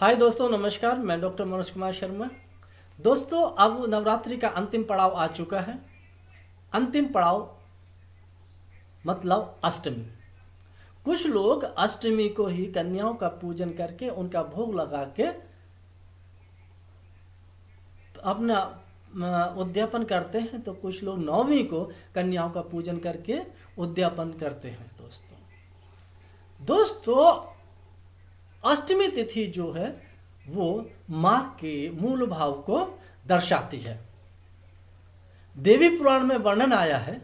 हाय दोस्तों, नमस्कार। मैं डॉक्टर मनोज कुमार शर्मा। दोस्तों, अब नवरात्रि का अंतिम पड़ाव आ चुका है। अंतिम पड़ाव मतलब अष्टमी। कुछ लोग अष्टमी को ही कन्याओं का पूजन करके उनका भोग लगा के अपना उद्यापन करते हैं, तो कुछ लोग नवमी को कन्याओं का पूजन करके उद्यापन करते हैं। दोस्तों, अष्टमी तिथि जो है वो माँ के मूल भाव को दर्शाती है। देवी पुराण में वर्णन आया है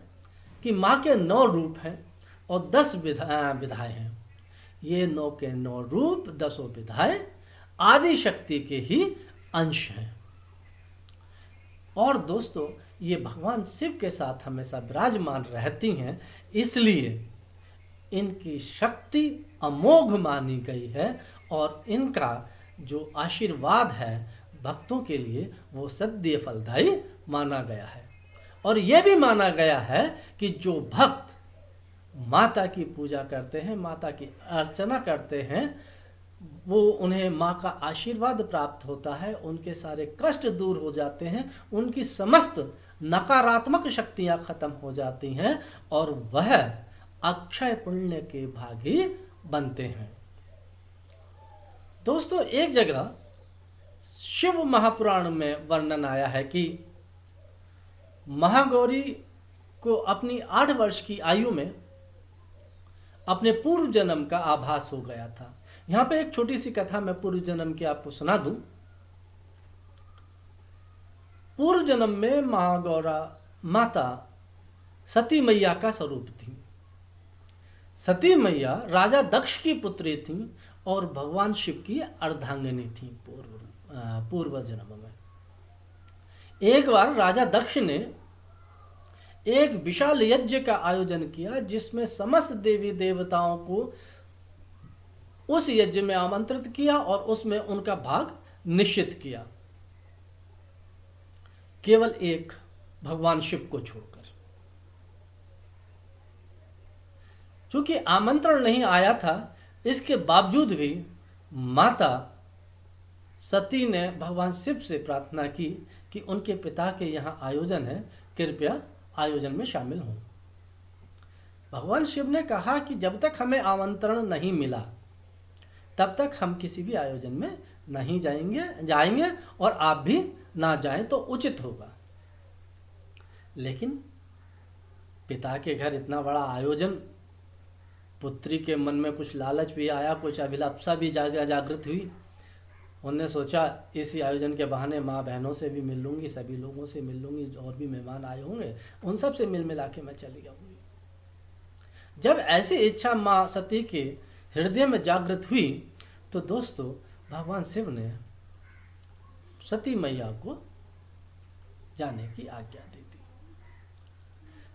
कि माँ के 9 रूप हैं और 10 विधाएं हैं। ये 9 के 9 रूप, 10 विधाएं आदि शक्ति के ही अंश हैं। और दोस्तों, ये भगवान शिव के साथ हमेशा विराजमान रहती हैं, इसलिए इनकी शक्ति अमोघ मानी गई है और इनका जो आशीर्वाद है भक्तों के लिए वो सद्य फलदायी माना गया है। और यह भी माना गया है कि जो भक्त माता की पूजा करते हैं, माता की अर्चना करते हैं, वो उन्हें माँ का आशीर्वाद प्राप्त होता है, उनके सारे कष्ट दूर हो जाते हैं, उनकी समस्त नकारात्मक शक्तियाँ खत्म हो जाती हैं और वह अक्षय पुण्य के भागी बनते हैं। दोस्तों, एक जगह शिव महापुराण में वर्णन आया है कि महागौरी को अपनी 8 वर्ष की आयु में अपने पूर्व जन्म का आभास हो गया था। यहाँ पे एक छोटी सी कथा मैं पूर्व जन्म की आपको सुना दूं। पूर्व जन्म में महागौरा माता सती मैया का स्वरूप थी। सती मैया राजा दक्ष की पुत्री थी और भगवान शिव की अर्धांगिनी थी पूर्व जन्म में। एक बार राजा दक्ष ने एक विशाल यज्ञ का आयोजन किया जिसमें समस्त देवी देवताओं को उस यज्ञ में आमंत्रित किया और उसमें उनका भाग निश्चित किया, केवल एक भगवान शिव को छोड़कर। चूंकि आमंत्रण नहीं आया था, इसके बावजूद भी माता सती ने भगवान शिव से प्रार्थना की कि उनके पिता के यहाँ आयोजन है, कृपया आयोजन में शामिल हों। भगवान शिव ने कहा कि जब तक हमें आमंत्रण नहीं मिला तब तक हम किसी भी आयोजन में नहीं जाएंगे और आप भी ना जाएं तो उचित होगा। लेकिन पिता के घर इतना बड़ा आयोजन, पुत्री के मन में कुछ लालच भी आया, कुछ अभिलाषा भी जागृत हुई। उन्होंने सोचा इसी आयोजन के बहाने माँ बहनों से भी मिल लूँगी, सभी लोगों से मिल लूँगी, और भी मेहमान आए होंगे उन सब से मिल मिला के मैं चली जाऊँगी। जब ऐसी इच्छा माँ सती के हृदय में जागृत हुई तो दोस्तों, भगवान शिव ने सती मैया को जाने की आज्ञा दे दी।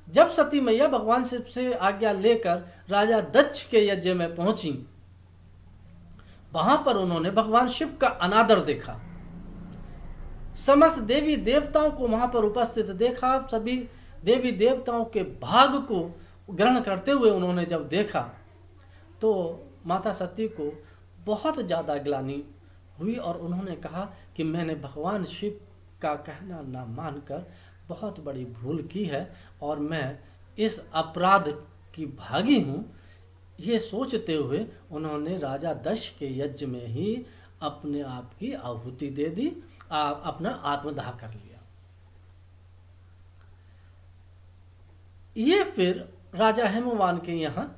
जब सती मैया भगवान शिव से आज्ञा लेकर राजा दक्ष के यज्ञ में पहुंची, वहां पर उन्होंने भगवान शिव का अनादर देखा। समस्त देवी देवताओं को वहां पर उपस्थित देखा। सभी देवी देवताओं के भाग को ग्रहण करते हुए उन्होंने जब देखा तो माता सती को बहुत ज़्यादा ग्लानि हुई और उन्होंने कहा कि मैंने भगवान शिव का कहना ना मानकर बहुत बड़ी भूल की है और मैं इस अपराध की भागी हूँ। ये सोचते हुए उन्होंने राजा दक्ष के यज्ञ में ही अपने आप की आहुति दे दी, अपना आत्मदाह कर लिया। ये फिर राजा हेमवान के यहाँ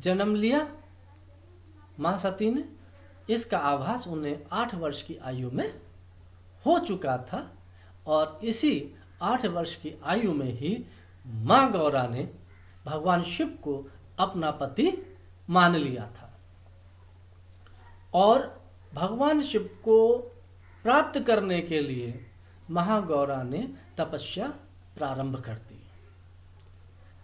जन्म लिया माँ सती ने। इसका आभास उन्हें 8 वर्ष की आयु में हो चुका था और इसी 8 वर्ष की आयु में ही माँ गौरा ने भगवान शिव को अपना पति मान लिया था और भगवान शिव को प्राप्त करने के लिए महागौरा ने तपस्या प्रारंभ कर दी।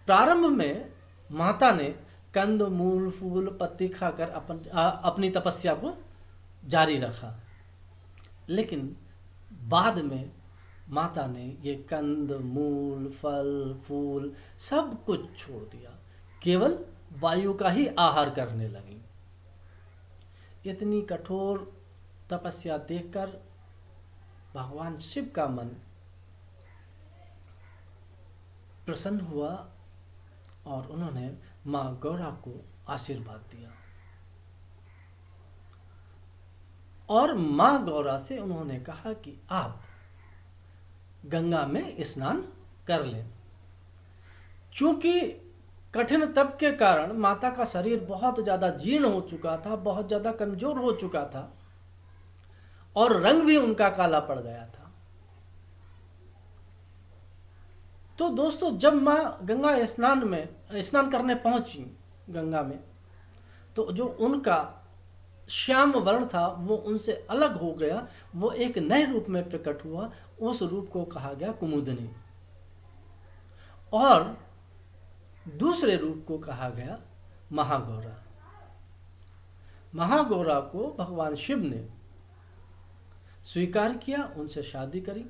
प्रारंभ में माता ने कंद मूल फूल पत्ती खाकर अपनी तपस्या को जारी रखा, लेकिन बाद में माता ने ये कंद मूल फल फूल सब कुछ छोड़ दिया, केवल वायु का ही आहार करने लगी। इतनी कठोर तपस्या देखकर भगवान शिव का मन प्रसन्न हुआ और उन्होंने माँ गौरा को आशीर्वाद दिया और माँ गौरा से उन्होंने कहा कि आप गंगा में स्नान कर लें। चूंकि कठिन तप के कारण माता का शरीर बहुत ज्यादा जीर्ण हो चुका था, बहुत ज्यादा कमजोर हो चुका था और रंग भी उनका काला पड़ गया था। तो दोस्तों, जब माँ गंगा स्नान करने पहुंची गंगा में, तो जो उनका श्याम वर्ण था वो उनसे अलग हो गया, वो एक नए रूप में प्रकट हुआ। उस रूप को कहा गया कुमुदनी और दूसरे रूप को कहा गया महागौरा। महागौरा को भगवान शिव ने स्वीकार किया, उनसे शादी करी,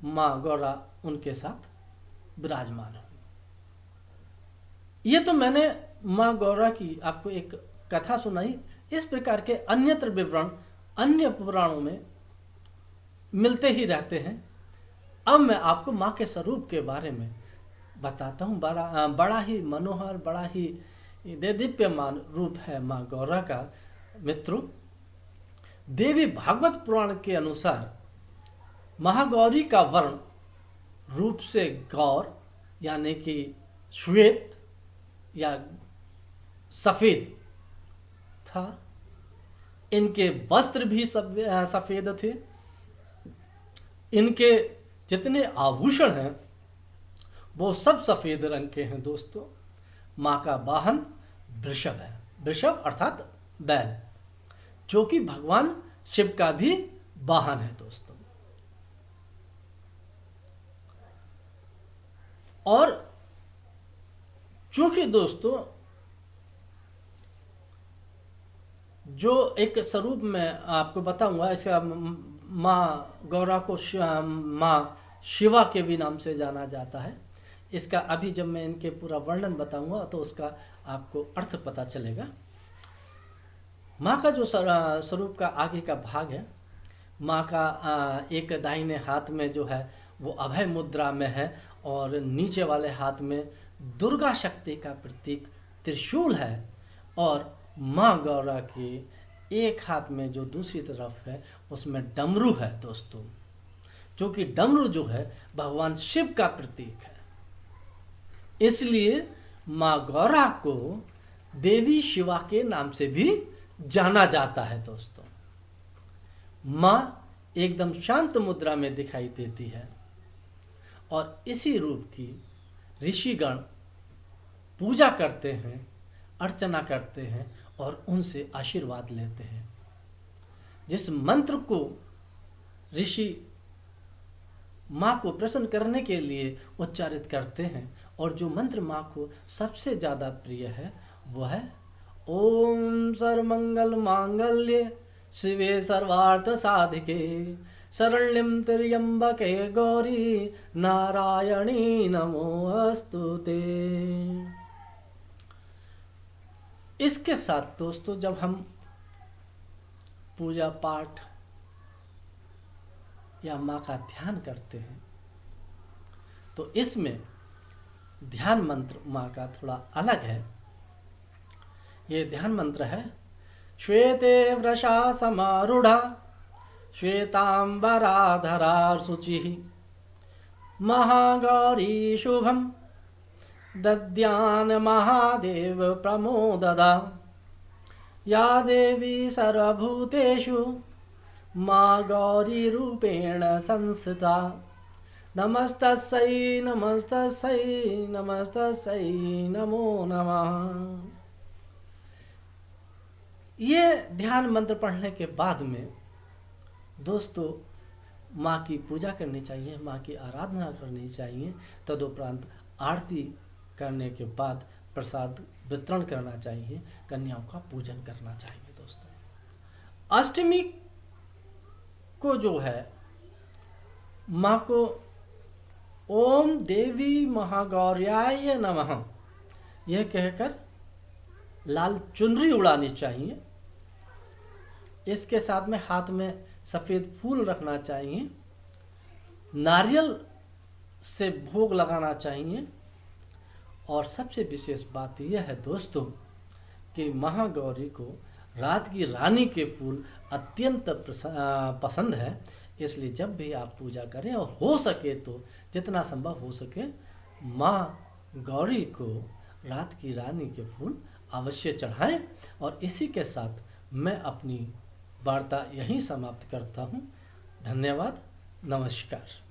माँ गौरा उनके साथ विराजमान हुई। ये तो मैंने माँ गौरा की आपको एक कथा सुनाई। इस प्रकार के अन्यत्र विवरण अन्य पुराणों में मिलते ही रहते हैं। अब मैं आपको माँ के स्वरूप के बारे में बताता हूँ। बड़ा ही मनोहर, बड़ा ही देदीप्यमान रूप है माँ गौरा का। मित्रों, देवी भागवत पुराण के अनुसार महागौरी का वर्ण रूप से गौर यानी कि श्वेत या सफेद था। इनके वस्त्र भी सफेद थे। इनके जितने आभूषण हैं वो सब सफेद रंग के हैं। दोस्तों, माँ का वाहन वृषभ है। वृषभ अर्थात बैल, जो कि भगवान शिव का भी वाहन है दोस्तों। और चूंकि दोस्तों जो एक स्वरूप में आपको बताऊंगा, इसका माँ गौरा को माँ शिवा के भी नाम से जाना जाता है। इसका अभी जब मैं इनके पूरा वर्णन बताऊंगा तो उसका आपको अर्थ पता चलेगा। माँ का जो स्वरूप का आगे का भाग है, माँ का एक दाहिने हाथ में जो है वो अभय मुद्रा में है और नीचे वाले हाथ में दुर्गा शक्ति का प्रतीक त्रिशूल है और माँ गौरा के एक हाथ में जो दूसरी तरफ है उसमें डमरू है दोस्तों, जो कि डमरू जो है भगवान शिव का प्रतीक है। इसलिए माँ गौरा को देवी शिवा के नाम से भी जाना जाता है दोस्तों। माँ एकदम शांत मुद्रा में दिखाई देती है और इसी रूप की ऋषिगण पूजा करते हैं, अर्चना करते हैं और उनसे आशीर्वाद लेते हैं। जिस मंत्र को ऋषि माँ को प्रसन्न करने के लिए उच्चारित करते हैं और जो मंत्र माँ को सबसे ज़्यादा प्रिय है वो है ओम सर्वमंगल मांगल्ये शिवे सर्वार्थ साधिके शरण्यं त्र्यंबके गौरी नारायणी नमोस्तुते। इसके साथ दोस्तों, जब हम पूजा पाठ या माँ का ध्यान करते हैं तो इसमें ध्यान मंत्र माँ का थोड़ा अलग है। ये ध्यान मंत्र है श्वेते वृषा समारूढ़ा श्वेतांबराधरा शुचिः महागौरी शुभम दद्यान महादेव प्रमोददा या देवी सर्वभूतेषु माँ गौरी रूपेण संस्थिता नमस्तस्यै नमस्तस्यै नमस्तस्यै नमो नमः। ये ध्यान मंत्र पढ़ने के बाद में दोस्तों माँ की पूजा करनी चाहिए, माँ की आराधना करनी चाहिए। तदुपरांत आरती करने के बाद प्रसाद वितरण करना चाहिए, कन्याओं का पूजन करना चाहिए। दोस्तों, अष्टमी को जो है माँ को ओम देवी महागौर्याय नमः यह कहकर लाल चुनरी उड़ानी चाहिए इसके साथ में हाथ में सफ़ेद फूल रखना चाहिए, नारियल से भोग लगाना चाहिए। और सबसे विशेष बात यह है दोस्तों कि महागौरी को रात की रानी के फूल अत्यंत पसंद है। इसलिए जब भी आप पूजा करें और हो सके तो जितना संभव हो सके माँ गौरी को रात की रानी के फूल अवश्य चढ़ाएं। और इसी के साथ मैं अपनी वार्ता यहीं समाप्त करता हूँ। धन्यवाद, नमस्कार।